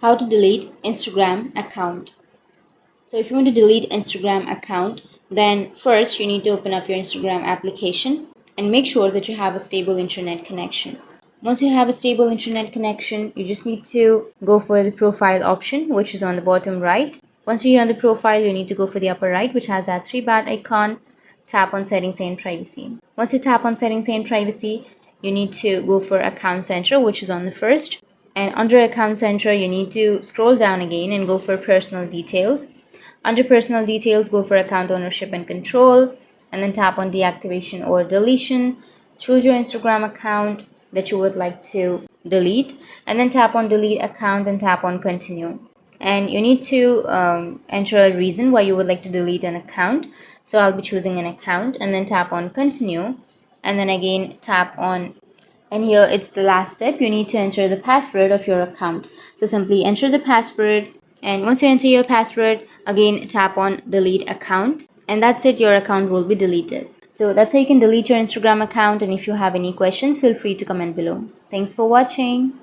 How to delete Instagram account. So if you want to delete Instagram account, then first you need to open up your Instagram application and make sure that you have a stable internet connection. Once you have a stable internet connection, you just need to go for the profile option, which is on the bottom right. Once you're on the profile, you need to go for the upper right, which has that three-dot icon. Tap on settings and privacy. Once you tap on settings and privacy, you need to go for account center, which is on the first. And under account center, you need to scroll down again and go for personal details. Under personal details, go for account ownership and control, and then tap on deactivation or deletion. Choose your Instagram account that you would like to delete, and then tap on delete account and tap on continue. And you need to enter a reason why you would like to delete an account. So I'll be choosing an account, and then tap on continue, and then again tap on, and here it's the last step. You need to enter the password of your account. So simply enter the password, and once you enter your password, again tap on delete account, and that's it, your account will be deleted. So that's how you can delete your Instagram account, and if you have any questions, feel free to comment below. Thanks for watching.